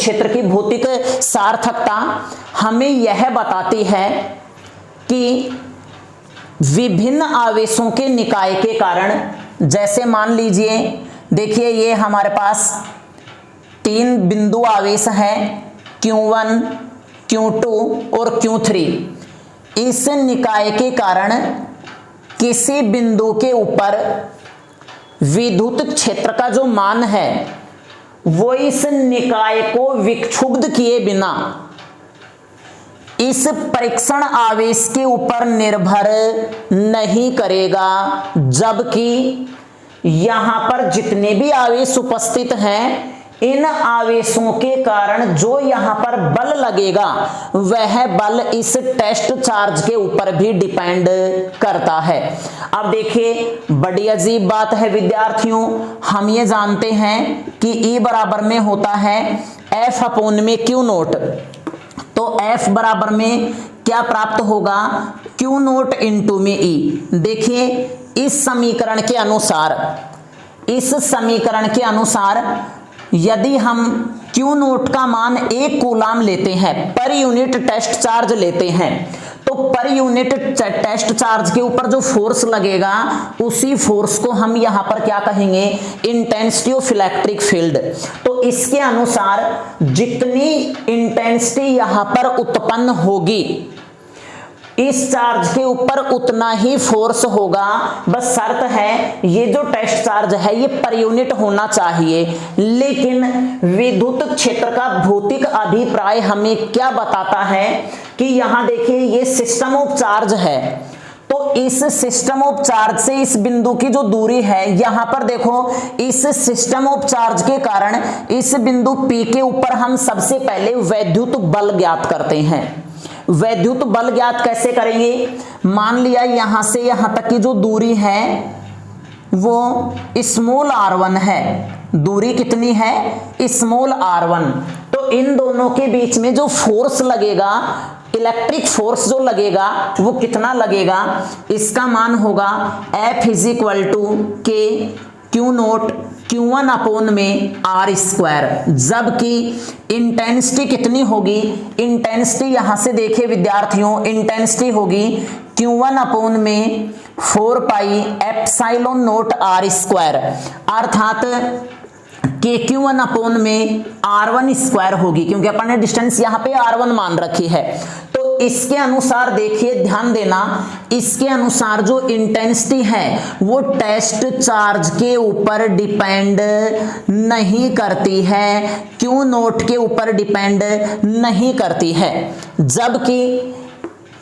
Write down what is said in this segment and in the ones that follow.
क्षेत्र की भौतिक सार्थकता हमें यह बताती है कि विभिन्न आवेशों के निकाय के कारण, जैसे मान लीजिए देखिए ये हमारे पास 3 बिंदु आवेश हैं Q1, Q2 और Q3। इस निकाय के कारण किसी बिंदु के ऊपर विद्युत क्षेत्र का जो मान है वो इस निकाय को विक्षुब्ध किए बिना इस परीक्षण आवेश के ऊपर निर्भर नहीं करेगा, जबकि यहां पर जितने भी आवेश उपस्थित हैं इन आवेशों के कारण जो यहां पर बल लगेगा वह बल इस टेस्ट चार्ज के ऊपर भी डिपेंड करता है। अब देखिए बड़ी अजीब बात है विद्यार्थियों, हम ये जानते हैं कि E बराबर में होता है F अपॉन में Q नोट। तो F बराबर में क्या प्राप्त होगा, Q नोट इंटू में E। देखिए इस समीकरण के अनुसार यदि हम Q नोट का मान 1 कूलाम लेते हैं, पर यूनिट टेस्ट चार्ज लेते हैं, तो पर यूनिट टेस्ट चार्ज के ऊपर जो फोर्स लगेगा उसी फोर्स को हम यहां पर क्या कहेंगे, इंटेंसिटी ऑफ इलेक्ट्रिक फील्ड। तो इसके अनुसार जितनी इंटेंसिटी यहां पर उत्पन्न होगी इस चार्ज के ऊपर उतना ही फोर्स होगा। बस शर्त है ये जो टेस्ट चार्ज है ये पर यूनिट होना चाहिए। लेकिन विद्युत क्षेत्र का भौतिक अभिप्राय हमें क्या बताता है कि यहां देखिए ये सिस्टम ऑफ चार्ज है, तो इस सिस्टम ऑफ चार्ज से इस बिंदु की जो दूरी है, यहां पर देखो इस सिस्टम ऑफ चार्ज के कारण इस बिंदु P के ऊपर हम सबसे पहले वैद्युत बल ज्ञात करते हैं। वैद्युत बल ज्ञात कैसे करेंगे, मान लिया यहां से यहां तक की जो दूरी है वो स्मॉल r1 है। दूरी कितनी है, स्मॉल r1। तो इन दोनों के बीच में जो फोर्स लगेगा, इलेक्ट्रिक फोर्स जो लगेगा वो कितना लगेगा, इसका मान होगा F इज इक्वल टू के Q नोट Q1 अपॉन में R स्क्वायर। जबकि इंटेंसिटी कितनी होगी, इंटेंसिटी यहां से देखिए विद्यार्थियों, इंटेंसिटी होगी Q1 अपॉन में 4 pi epsilon note R square, अर्थात KQ1 अपॉन में R1 स्क्वायर होगी, क्योंकि अपन ने डिस्टेंस यहां पे R1 मान रखी है। तो इसके अनुसार देखिए ध्यान देना, इसके अनुसार जो इंटेंसिटी है वो टेस्ट चार्ज के ऊपर डिपेंड नहीं करती है, Q नोट के ऊपर डिपेंड नहीं करती है। जबकि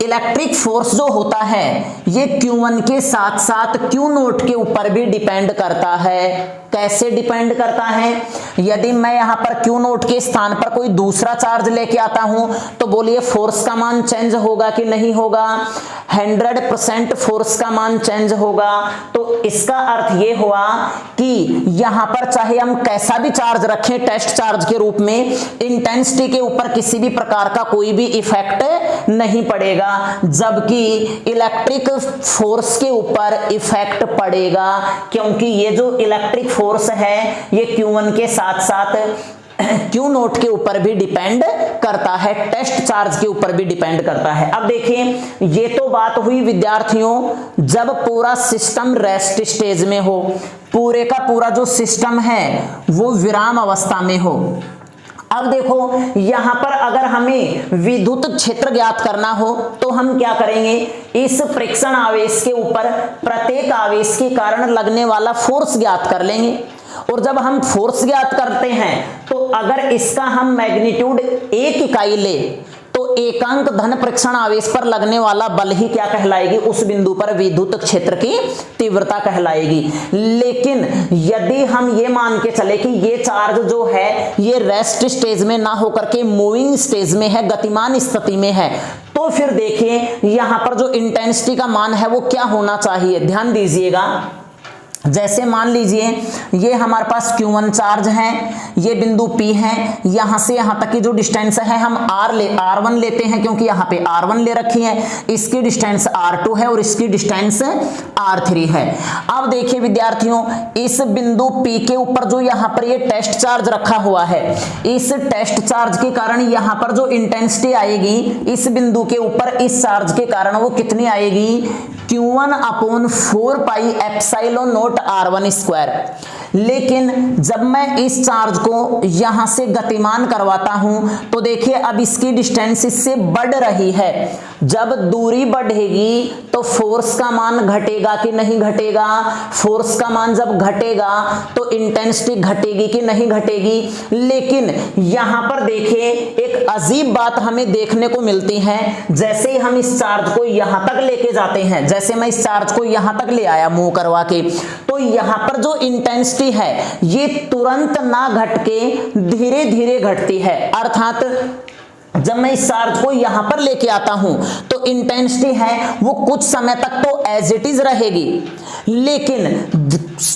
इलेक्ट्रिक फोर्स जो होता है ये Q1 के साथ साथ Q नोट के ऊपर भी डिपेंड करता है। कैसे डिपेंड करता है, यदि मैं यहां पर Q नोट के स्थान पर कोई दूसरा चार्ज लेके आता हूं तो बोलिए फोर्स का मान चेंज होगा कि नहीं होगा, 100% फोर्स का मान चेंज होगा। तो इसका अर्थ ये हुआ कि यहां पर चाहे हम कैसा भी चार्ज रखें टेस्ट चार्ज के रूप में, इंटेंसिटी के ऊपर किसी भी प्रकार का कोई भी इफेक्ट नहीं पड़ेगा, जबकि इलेक्ट्रिक फोर्स के ऊपर इफेक्ट पड़ेगा, क्योंकि ये जो इलेक्ट्रिक फोर्स है ये Q1 के साथ साथ Q नोट के ऊपर भी डिपेंड करता है, टेस्ट चार्ज के ऊपर भी डिपेंड करता है। अब देखिए ये तो बात हुई विद्यार्थियों जब पूरा सिस्टम रेस्ट स्टेज में हो, पूरे का पूरा जो सिस्टम है वो विराम अवस्था में हो। अब देखो यहां पर अगर हमें विद्युत क्षेत्र ज्ञात करना हो तो हम क्या करेंगे, इस परीक्षण आवेश के ऊपर प्रत्येक आवेश के कारण लगने वाला फोर्स ज्ञात कर लेंगे। और जब हम फोर्स ज्ञात करते हैं तो अगर इसका हम मैग्नीट्यूड 1 इकाई ले तो एकांक धन परीक्षण आवेश पर लगने वाला बल ही क्या कहलाएगी, उस बिंदु पर विद्युत क्षेत्र की तीव्रता कहलाएगी। लेकिन यदि हम ये मान के चले कि ये चार्ज जो है ये रेस्ट स्टेज में ना होकर के मूविंग स्टेज में है, गतिमान स्थिति में है, तो फिर देखिए यहां पर जो इंटेंसिटी का मान है वो क्या होना चाहिए, ध्यान दीजिएगा। जैसे मान लीजिए ये हमारे पास Q1 चार्ज है, ये बिंदु P है, यहां से यहां तक की जो डिस्टेंस है हम R1 लेते हैं क्योंकि यहां पे R1 ले रखी है, इसकी डिस्टेंस R2 है और इसकी डिस्टेंस R3 है। अब देखिए विद्यार्थियों, इस बिंदु P के ऊपर जो यहां पर ये टेस्ट चार्ज रखा हुआ है, इस टेस्ट चार्ज के कारण यहां पर जो इंटेंसिटी आएगी इस बिंदु के ऊपर इस चार्ज के कारण वो कितनी आएगी, Q1/4 pi epsilon not R1 square. लेकिन जब मैं इस चार्ज को यहां से गतिमान करवाता हूं तो देखिए अब इसकी डिस्टेंस इससे बढ़ रही है। जब दूरी बढ़ेगी तो फोर्स का मान घटेगा कि नहीं घटेगा, फोर्स का मान जब घटेगा तो इंटेंसिटी घटेगी कि नहीं घटेगी। लेकिन यहां पर देखिए एक अजीब बात हमें देखने को मिलती है, जैसे ही हम इस चार्ज को यहां तक लेके जाते हैं, जैसे मैं इस चार्ज को यहां तक ले आया मूव करवा के, तो यहां पर जो इंटेंसिटी है ये तुरंत ना घट के धीरे धीरे घटती है। अर्थात जब मैं इस चार्ज को यहां पर लेके आता हूं तो इंटेंसिटी है वो कुछ समय तक तो एज इट इज रहेगी, लेकिन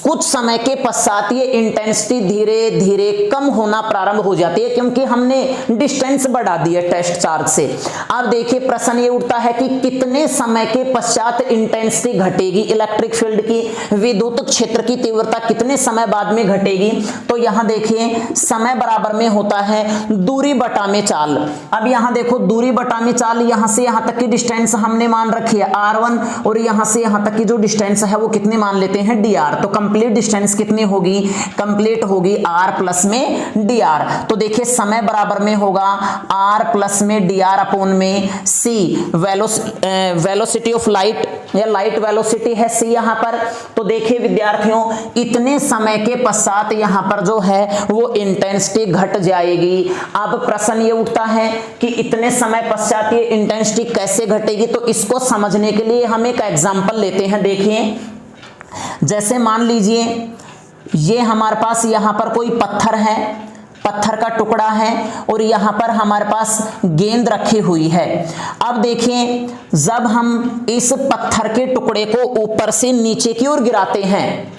कुछ समय के पश्चात ये इंटेंसिटी धीरे धीरे कम होना प्रारंभ हो जाती है क्योंकि हमने डिस्टेंस बढ़ा दी है टेस्ट चार्ज से। अब देखिए प्रश्न ये उठता है कि कितने समय के पश्चात इंटेंसिटी घटेगी, इलेक्ट्रिक फील्ड की, विद्युत क्षेत्र की तीव्रता कितने समय बाद में घटेगी। तो यहां देखिए समय बराबर में होता है दूरी बटा में चाल। अब यहां देखो दूरी बटा में चाल, यहां से यहां तक की डिस्टेंस हमने मान रखी है R1 और यहां से यहां तक की जो डिस्टेंस है वो कितने मान लेते हैं dr। तो कंप्लीट डिस्टेंस कितनी होगी, कंप्लीट होगी r प्लस में dr। तो देखिए समय बराबर में होगा r प्लस में dr अपॉन में c, वेलोसिटी ऑफ लाइट या लाइट वेलोसिटी है c यहां पर। तो देखिए विद्यार्थियों इतने समय के पश्चात यहां पर जो है वो इंटेंसिटी घट जाएगी। अब प्रश्न ये उठता है कि इतने समय पश्चात ये इंटेंसिटी कैसे घटेगी, तो इसको समझने के लिए हम एक एग्जांपल लेते हैं। देखिए जैसे मान लीजिए ये हमारे पास यहां पर कोई पत्थर है, पत्थर का टुकड़ा है और यहां पर हमारे पास गेंद रखी हुई है। अब देखिए जब हम इस पत्थर के टुकड़े को ऊपर से नीचे की ओर गिराते हैं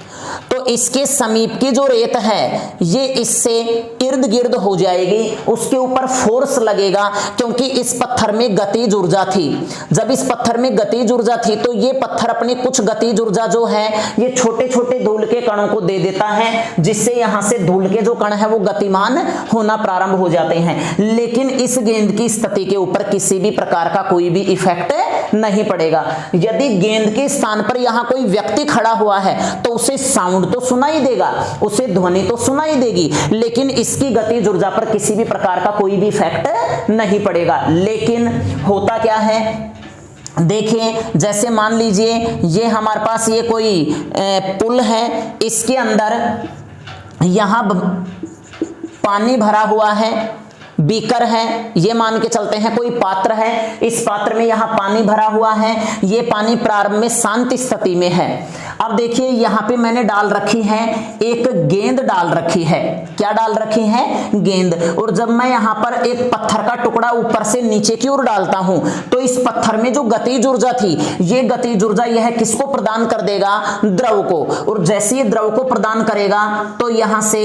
तो इसके समीप की जो रेत है ये इससे इर्द गिर्द हो जाएगी, उसके ऊपर फोर्स लगेगा क्योंकि इस पत्थर में गतिज ऊर्जा थी। जब इस पत्थर में गतिज ऊर्जा थी तो ये पत्थर अपनी कुछ गतिज ऊर्जा जो है ये छोटे छोटे धूल के कणों को दे देता है, जिससे यहां से धूल के जो कण है वो गतिमान होना प्रारंभ हो जाते हैं। लेकिन इस गेंद की स्थिति के ऊपर किसी भी प्रकार का कोई भी इफेक्ट नहीं पड़ेगा। यदि गेंद के स्थान पर यहां कोई व्यक्ति खड़ा हुआ है तो उसे साउंड तो सुनाई देगा, उसे ध्वनि तो सुनाई देगी, लेकिन इसकी गतिज ऊर्जा पर किसी भी प्रकार का कोई भी इफेक्ट नहीं पड़ेगा। लेकिन होता क्या है, देखिए जैसे मान लीजिए ये हमारे पास ये कोई पुल है, इसके अंदर यहां पानी भरा हुआ है, बीकर है, ये मान के चलते हैं कोई पात्र है, इस पात्र में यहां पानी भरा हुआ है, ये पानी प्रारंभ में शांत स्थिति में है। अब देखिए यहां पे मैंने डाल रखी है एक गेंद डाल रखी है, क्या डाल रखी है, गेंद। और जब मैं यहां पर एक पत्थर का टुकड़ा ऊपर से नीचे की ओर डालता हूं तो इस पत्थर में जो गतिज ऊर्जा थी ये गतिज ऊर्जा यह किसको प्रदान कर देगा, द्रव को। और जैसे ये द्रव को प्रदान करेगा तो यहां से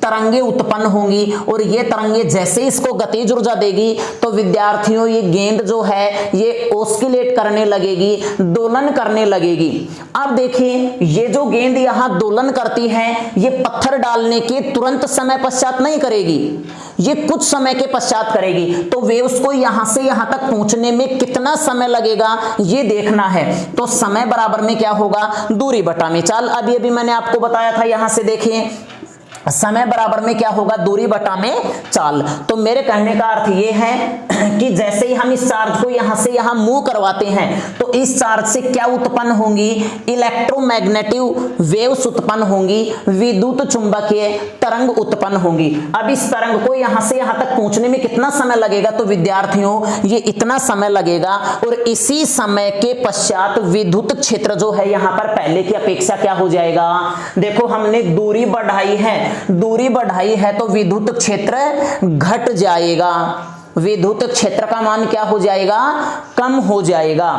तरंगे उत्पन्न होंगी और ये तरंगे जैसे इसको गतिज ऊर्जा देगी तो विद्यार्थियों ये गेंद जो है ये ऑस्किलेट करने लगेगी, दोलन करने लगेगी। अब देखिए ये जो गेंद यहां दोलन करती है ये पत्थर डालने के तुरंत समय पश्चात नहीं करेगी, ये कुछ समय के पश्चात करेगी। तो वेव्स को यहां से यहां तक पहुंचने में कितना समय लगेगा ये देखना है। तो समय बराबर में क्या होगा, दूरी बटा में चाल। अभी अभी मैंने आपको बताया था, यहां से देखिए समय बराबर में क्या होगा, दूरी बटा में चाल। तो मेरे कहने का अर्थ ये है कि जैसे ही हम इस चार्ज को यहां से यहां मूव करवाते हैं तो इस चार्ज से क्या उत्पन्न होंगी, इलेक्ट्रोमैग्नेटिक वेव्स उत्पन्न होंगी, विद्युत चुंबकीय तरंग उत्पन्न होंगी। अब इस तरंग को यहां से यहां तक पहुंचने में कितना समय लगेगा, तो विद्यार्थियों ये इतना समय लगेगा। और इसी समय के पश्चात विद्युत क्षेत्र जो है यहां पर पहले की अपेक्षा क्या हो जाएगा, देखो हमने दूरी बढ़ाई है, दूरी बढ़ाई है तो विद्युत क्षेत्र घट जाएगा, विद्युत क्षेत्र का मान क्या हो जाएगा, कम हो जाएगा।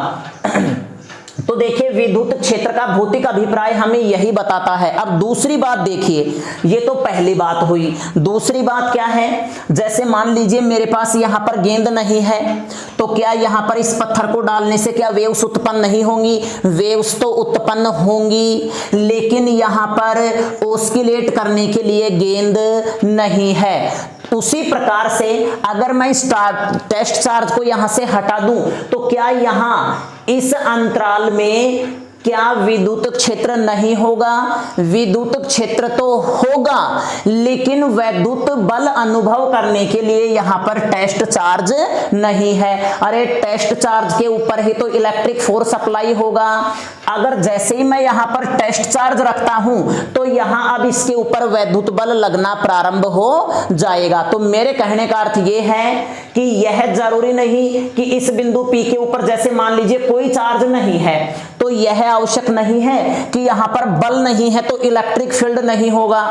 तो देखिए विद्युत क्षेत्र का भौतिक अभिप्राय हमें यही बताता है। अब दूसरी बात देखिए, ये तो पहली बात हुई। दूसरी बात क्या है, जैसे मान लीजिए मेरे पास यहाँ पर गेंद नहीं है, तो क्या यहाँ पर इस पत्थर को डालने से क्या वेव्स उत्पन्न नहीं होंगी? वेव्स तो उत्पन्न होंगी, लेकिन यहाँ पर ऑस्किलेट करने के लिए गेंद नहीं है। उसी प्रकार से अगर मैं इस टेस्ट चार्ज को यहां से हटा दूं, तो क्या यहां इस अंतराल में क्या विद्युत क्षेत्र नहीं होगा? विद्युत क्षेत्र तो होगा, लेकिन विद्युत बल अनुभव करने के लिए यहां पर टेस्ट चार्ज नहीं है। अरे टेस्ट चार्ज के ऊपर ही तो इलेक्ट्रिक फोर्स अप्लाई होगा। अगर जैसे ही मैं यहां पर टेस्ट चार्ज रखता हूं, तो यहां अब इसके ऊपर विद्युत बल लगना प्रारंभ हो जाएगा। तो मेरे कहने का अर्थ यह है कि यह जरूरी नहीं कि इस बिंदु P के ऊपर जैसे मान लीजिए कोई चार्ज नहीं है, तो यह आवश्यक नहीं है कि यहां पर बल नहीं है तो इलेक्ट्रिक फील्ड नहीं होगा।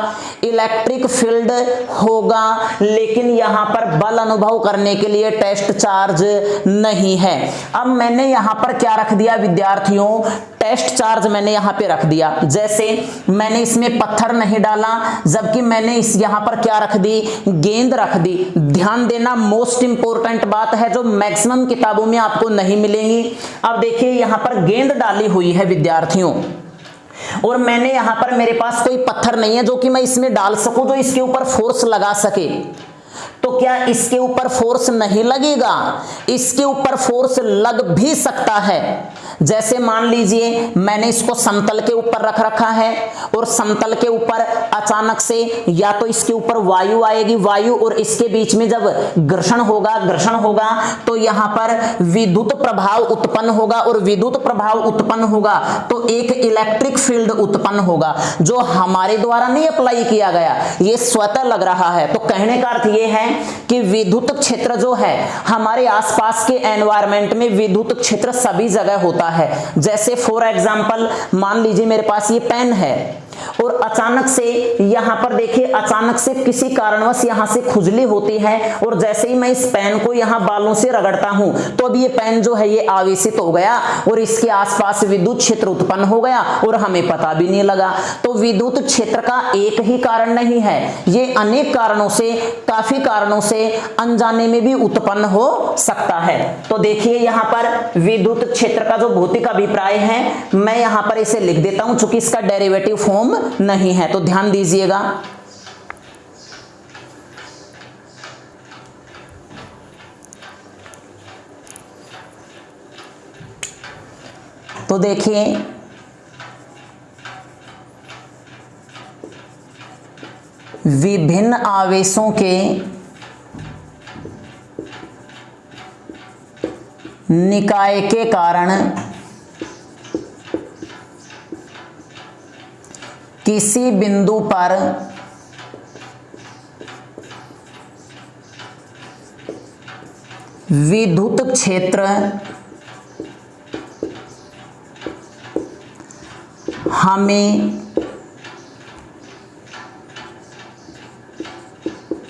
इलेक्ट्रिक फील्ड होगा, लेकिन यहां पर बल अनुभव करने के लिए टेस्ट चार्ज नहीं है। अब मैंने यहां पर क्या रख दिया विद्यार्थियों? टेस्ट चार्ज मैंने यहां पे रख दिया। जैसे मैंने इसमें पत्थर नहीं डाला, जबकि मैंने इस यहां पर क्या रख दी? गेंद रख दी। ध्यान देना, मोस्ट इंपॉर्टेंट बात है जो मैक्सिमम किताबों में आपको नहीं मिलेंगी। अब देखिए यहां पर गेंद डाली हुई है विद्यार्थियों, और मैंने यहां पर मेरे पास कोई पत्थर नहीं है जो कि मैं इसमें डाल सकूं, जो इसके ऊपर फोर्स लगा सके। तो क्या इसके ऊपर फोर्स नहीं लगेगा? इसके ऊपर फोर्स लग भी सकता है। जैसे मान लीजिए मैंने इसको समतल के ऊपर रख रखा है, और समतल के ऊपर अचानक से या तो इसके ऊपर वायु आएगी, वायु और इसके बीच में जब घर्षण होगा तो यहां पर विद्युत प्रभाव उत्पन्न होगा, और विद्युत प्रभाव उत्पन्न होगा तो एक इलेक्ट्रिक फील्ड उत्पन्न होगा, जो हमारे द्वारा नहीं अप्लाई किया गया, ये स्वतः लग रहा है। तो कहने का अर्थ ये है कि विद्युत क्षेत्र जो है हमारे आसपास के एनवायरमेंट में, विद्युत क्षेत्र सभी जगह होता है। जैसे फॉर एग्जांपल मान लीजिए मेरे पास ये पेन है, और अचानक से यहां पर देखिए, अचानक से किसी कारणवश यहां से खुजली होती है, और जैसे ही मैं इस पेन को यहां बालों से रगड़ता हूं, तो अब ये पेन जो है ये आवेशित हो गया, और इसके आसपास विद्युत क्षेत्र उत्पन्न हो गया, और हमें पता भी नहीं लगा। तो विद्युत क्षेत्र का एक ही कारण नहीं है, ये अनेक कारणों से, काफी कारणों से अनजाने में भी उत्पन्न हो सकता है। तो देखिए यहां पर विद्युत क्षेत्र का जो भौतिक अभिप्राय है, मैं यहां पर इसे लिख देता हूं, चूंकि इसका डेरिवेटिव फॉर्म नहीं है, तो ध्यान दीजिएगा। तो देखिए विभिन्न आवेशों के निकाय के कारण किसी बिंदु पर विद्युत क्षेत्र हमें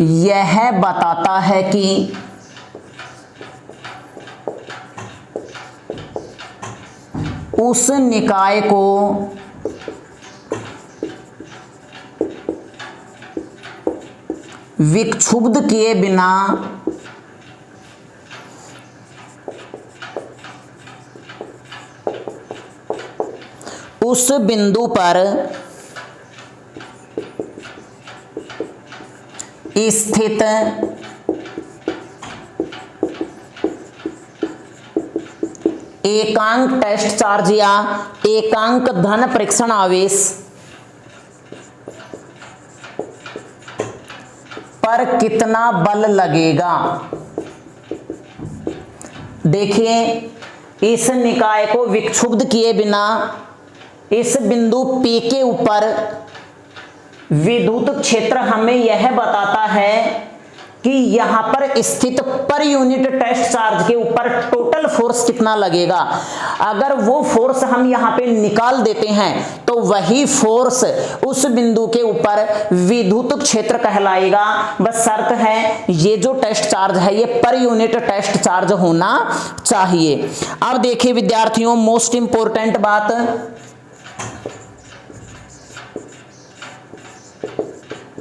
यह बताता है कि उस निकाय को विक्षुब्ध किए बिना उस बिंदु पर स्थित एकांक टेस्ट चार्ज या एकांक धन परीक्षण आवेश पर कितना बल लगेगा। देखिए इस निकाय को विक्षुब्ध किए बिना इस बिंदु P के ऊपर विद्युत क्षेत्र हमें यह बताता है कि यहां पर स्थित पर यूनिट टेस्ट चार्ज के ऊपर टोटल फोर्स कितना लगेगा। अगर वो फोर्स हम यहां पे निकाल देते हैं तो वही फोर्स उस बिंदु के ऊपर विद्युत क्षेत्र कहलाएगा। बस शर्त है ये जो टेस्ट चार्ज है ये पर यूनिट टेस्ट चार्ज होना चाहिए। अब देखिए विद्यार्थियों, मोस्ट इंपॉर्टेंट बात,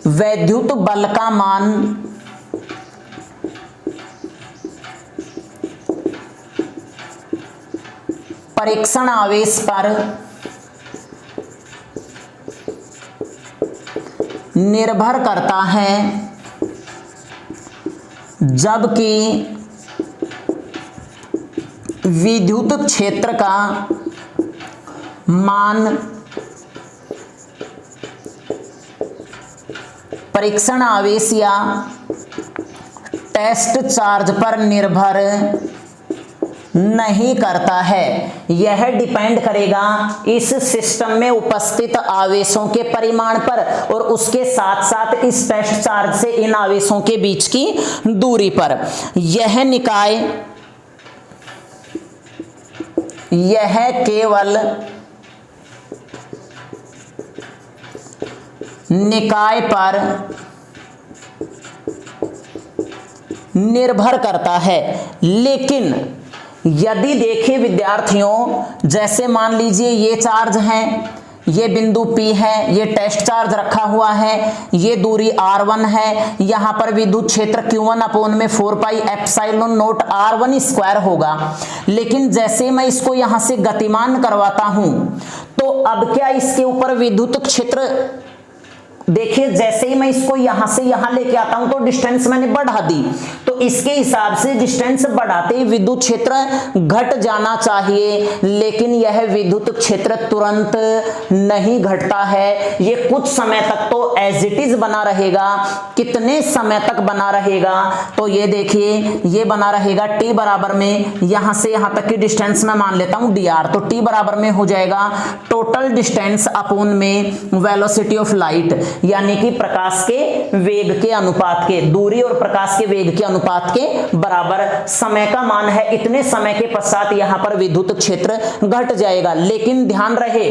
वैद्युत बल का मान परीक्षण आवेश पर निर्भर करता है, जबकि विद्युत क्षेत्र का मान परीक्षण आवेश या टेस्ट चार्ज पर निर्भर नहीं करता है। यह डिपेंड करेगा इस सिस्टम में उपस्थित आवेशों के परिमाण पर और उसके साथ साथ इस टेस्ट चार्ज से इन आवेशों के बीच की दूरी पर। यह केवल निकाय पर निर्भर करता है। लेकिन यदि देखें विद्यार्थियों, जैसे मान लीजिए ये चार्ज है, ये बिंदु P है, ये टेस्ट चार्ज रखा हुआ है, ये दूरी R1 है, यहां पर विद्युत क्षेत्र Q1 अपॉन में 4 pi epsilon not R1 square होगा। लेकिन जैसे मैं इसको यहां से गतिमान करवाता हूं तो अब क्या इसके ऊपर विद्युत क्षेत्र, देखिए जैसे ही मैं इसको यहां से यहां लेके आता हूं तो डिस्टेंस मैंने बढ़ा दी, तो इसके हिसाब से डिस्टेंस बढ़ाते ही विद्युत क्षेत्र घट जाना चाहिए। लेकिन यह विद्युत क्षेत्र तुरंत नहीं घटता है, ये कुछ समय तक तो एज इट इज बना रहेगा। कितने समय तक बना रहेगा, तो ये देखिए ये बना रहेगा t बराबर में, यहां से यहां तक की डिस्टेंस मैं मान लेता हूं dr, तो t बराबर में हो जाएगा टोटल डिस्टेंस अपॉन में वेलोसिटी ऑफ लाइट, यानी कि प्रकाश के वेग के अनुपात के, दूरी और प्रकाश के वेग के अनुपात के बराबर। समय का मान है, इतने समय के पश्चात यहां पर विद्युत क्षेत्र घट जाएगा। लेकिन ध्यान रहे,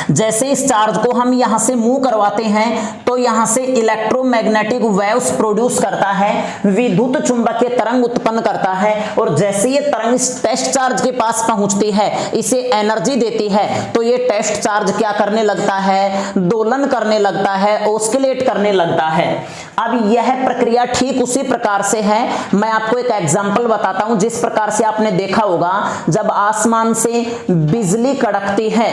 जैसे इस चार्ज को हम यहां से मूव करवाते हैं तो यहां से इलेक्ट्रोमैग्नेटिक वेव्स प्रोड्यूस करता है, विद्युत चुंबकीय तरंग उत्पन्न करता है, और जैसे ये तरंग इस टेस्ट चार्ज के पास पहुंचती है, इसे एनर्जी देती है, तो ये टेस्ट चार्ज क्या करने लगता है, दोलन करने लगता है, ऑस्किलेट करने लगता है। अब यह प्रक्रिया ठीक उसी प्रकार से है। मैं आपको एक एग्जांपल बताता हूं। जिस प्रकार से आपने देखा होगा जब आसमान से बिजली कड़कती है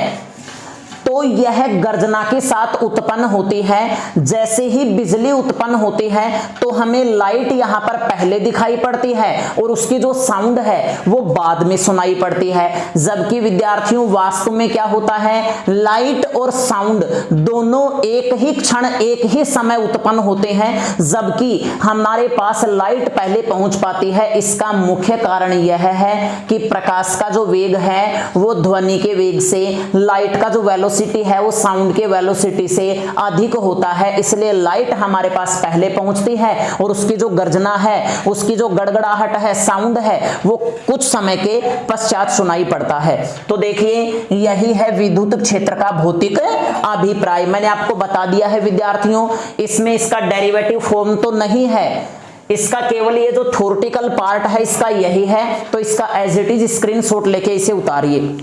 तो यह गर्जना के साथ उत्पन्न होती है। जैसे ही बिजली उत्पन्न होती है तो हमें लाइट यहां पर पहले दिखाई पड़ती है और उसकी जो साउंड है वो बाद में सुनाई पड़ती है। जबकि विद्यार्थियों वास्तव में क्या होता है, लाइट और साउंड दोनों एक ही क्षण एक ही समय उत्पन्न होते हैं, जबकि हमारे पास लाइट पहले पहुंच पाती है। इसका मुख्य कारण यह है कि प्रकाश का जो वेग है वो ध्वनि के वेग से, लाइट का जो वेलोसिटी है वो साउंड के वेलोसिटी से अधिक होता है। इसलिए लाइट हमारे पास पहले पहुंचती है और उसकी जो गर्जना है, उसकी जो गड़गड़ाहट है, साउंड है, वो कुछ समय के पश्चात सुनाई पड़ता है। तो देखिए यही है विद्युत क्षेत्र का भौतिक अभिप्राय। मैंने आपको बता दिया है विद्यार्थियों, इसमें इसका डेरिवेटिव फॉर्म तो नहीं है, इसका केवल ये जो थ्योरेटिकल पार्ट है इसका यही है। तो इसका एज इट इज स्क्रीनशॉट लेके इसे उतारिए।